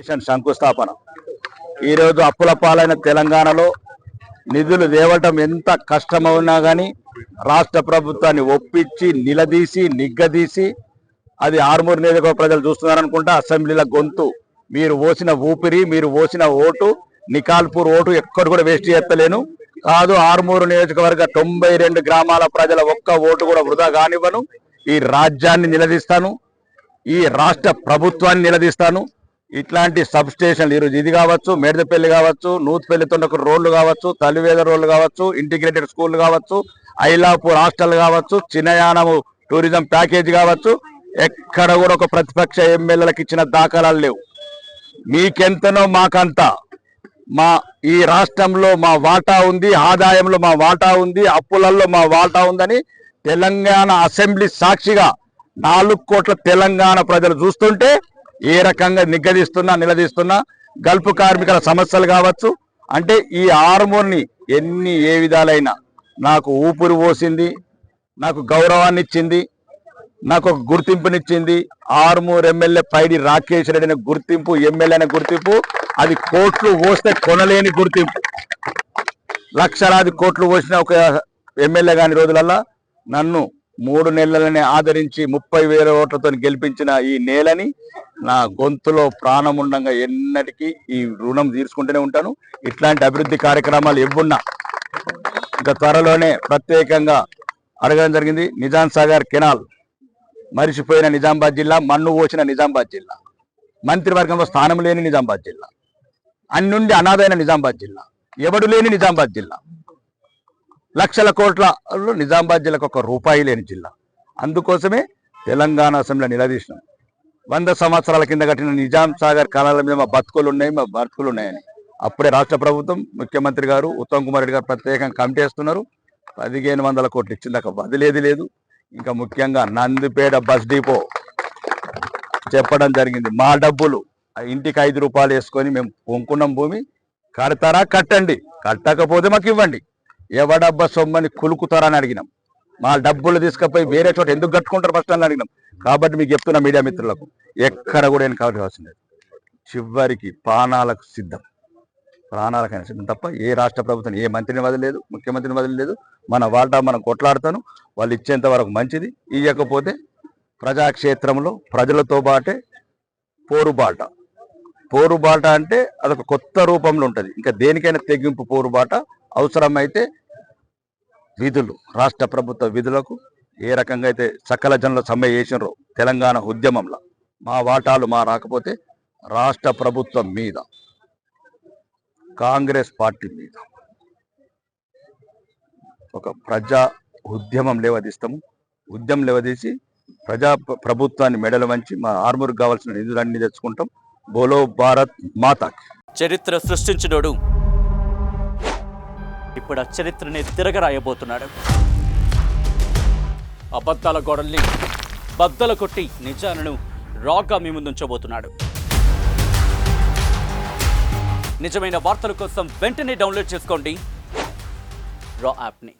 Machine శంకుస్థాపన. ఈరోజు అప్పుల పాలైన తెలంగాణలో నిధులు తేవటం ఎంత కష్టమవునా కానీ రాష్ట్ర ప్రభుత్వాన్ని ఒప్పించి నిలదీసి నిగ్గదీసి అది ఆర్మూరు నియోజకవర్గ ప్రజలు చూస్తున్నారనుకుంటా. అసెంబ్లీల గొంతు మీరు ఓసిన ఊపిరి, మీరు ఓసిన ఓటు, నికాల్పూర్ ఓటు ఎక్కడ కూడా వేస్ట్ చేస్తలేను కాదు. ఆర్మూరు నియోజకవర్గ 92 గ్రామాల ప్రజల ఒక్క ఓటు కూడా వృధా కానివ్వను. ఈ రాజ్యాన్ని నిలదీస్తాను, ఈ రాష్ట్ర ప్రభుత్వాన్ని నిలదీస్తాను. ఇట్లాంటి సబ్ స్టేషన్లు ఈరోజు ఇది కావచ్చు, మేడదపల్లి కావచ్చు, నూతుపల్లి తొండకు రోడ్లు కావచ్చు, తల్లివేద రోడ్లు కావచ్చు, ఇంటిగ్రేటెడ్ స్కూల్ కావచ్చు, ఐలాపూర్ హాస్టల్ కావచ్చు, చిన్నయానము టూరిజం ప్యాకేజ్ కావచ్చు, ఎక్కడ కూడా ఒక ప్రతిపక్ష ఎమ్మెల్యేలకు ఇచ్చిన దాఖలాలు లేవు. మీకెంతనో మాకంత. మా ఈ రాష్ట్రంలో మా వాటా ఉంది, ఆదాయంలో మా వాటా ఉంది, అప్పులలో మా వాటా ఉందని తెలంగాణ అసెంబ్లీ సాక్షిగా 4 కోట్ల తెలంగాణ ప్రజలు చూస్తుంటే ఏ రకంగా నిలదీస్తున్నా. గల్ఫ్ కార్మికుల సమస్యలు కావచ్చు, అంటే ఈ ఆర్మూర్ని ఏ విధాలైనా నాకు ఊపిరి పోసింది, నాకు గౌరవాన్ని ఇచ్చింది, నాకు ఒక గుర్తింపునిచ్చింది. ఆర్మూర్ ఎమ్మెల్యే పైడి రాకేష్ రెడ్డి అనే గుర్తింపు, ఎమ్మెల్యే అనే గుర్తింపు, అది కోట్లు పోస్తే కొనలేని గుర్తింపు. లక్షలాది కోట్లు పోసిన ఒక ఎమ్మెల్యే కాని రోజులల్లా నన్ను 3 నెలలనే ఆదరించి 30,000 ఓట్లతో గెలిపించిన ఈ నేలని నా గొంతులో ప్రాణం ఉండంగా ఎన్నటికీ ఈ రుణం తీర్చుకుంటూనే ఉంటాను. ఇట్లాంటి అభివృద్ధి కార్యక్రమాలు ఇవ్వున్నా ఇంకా త్వరలోనే ప్రత్యేకంగా అడగడం జరిగింది. నిజాం సాగర్ కెనాల్ మరిచిపోయిన నిజామాబాద్ జిల్లా, మన్ను పోసిన నిజామాబాద్ జిల్లా, మంత్రివర్గంలో స్థానం లేని నిజామాబాద్ జిల్లా, అన్నుండి అనాథైన నిజామాబాద్ జిల్లా, ఎవడు లేని నిజామాబాద్ జిల్లా, లక్షల కోట్ల నిజామాబాద్ జిల్లాకు ₹1 లేని జిల్లా. అందుకోసమే తెలంగాణ అసెంబ్లీలో నిలదీసినాం. 100 సంవత్సరాల కింద కట్టిన నిజాం సాగర్ కళల మీద మా బతుకులు ఉన్నాయని అప్పుడే రాష్ట్ర ప్రభుత్వం, ముఖ్యమంత్రి గారు ఉత్తమ్ కుమార్ రెడ్డి గారు ప్రత్యేకంగా కమిటీ వేస్తున్నారు. 1500 కోట్లు ఇచ్చిందాక వదిలేది లేదు. ఇంకా ముఖ్యంగా నందిపేట బస్ డిపో చెప్పడం జరిగింది. మా డబ్బులు ఇంటికి ₹5 వేసుకొని మేము కొనుక్కున్నాం భూమి. కడతారా కట్టండి, కట్టకపోతే మాకు ఇవ్వండి. ఎవడబ్బా సొమ్మని కులుకుతారని అడిగినాం. మా డబ్బులు తీసుకుపోయి వేరే చోట ఎందుకు కట్టుకుంటారు ఫస్ట్ అని అడిగినాం. కాబట్టి మీకు చెప్తున్నా మీడియా మిత్రులకు, ఎక్కడ కూడా నేను కావాల్సింది చివరికి ప్రాణాలకు సిద్ధం, ప్రాణాలకైనా సిద్ధం తప్ప ఏ రాష్ట్ర ప్రభుత్వం ఏ మంత్రిని వదలలేదు, ముఖ్యమంత్రిని వదలలేదు. మన వాటా మనం కొట్లాడుతాను, వాళ్ళు ఇచ్చేంత వరకు మంచిది. ఇవ్వకపోతే ప్రజాక్షేత్రంలో ప్రజలతో బాటే పోరుబాట అంటే అదొక కొత్త రూపంలో ఉంటుంది. ఇంకా దేనికైనా తెగింపు పోరుబాట. అవసరమైతే విధులు, రాష్ట్ర ప్రభుత్వ విధులకు ఏ రకంగా అయితే సకల జనుల సమ్మె చేసినారో తెలంగాణ ఉద్యమంలో మా వాటాలు మా రాకపోతే రాష్ట్ర ప్రభుత్వం మీద, కాంగ్రెస్ పార్టీ మీద ఒక ప్రజా ఉద్యమం లేవదీస్తాము. ఉద్యమం లేవదీసి ప్రభుత్వాన్ని మెడలు వంచి మా ఆర్మూర్కి కావాల్సిన నిధులన్నీ తెచ్చుకుంటాం. బోలో భారత్ మాతాకి. చరిత్ర సృష్టించినోడు ఇప్పుడు ఆ చరిత్రని తిరగరాయబోతున్నాడు. అబద్ధాల గోడల్ని బద్దలు కొట్టి నిజాలను రాగా మీ ముందుంచబోతున్నాడు. నిజమైన వార్తల కోసం వెంటనే డౌన్లోడ్ చేసుకోండి రా యాప్ని.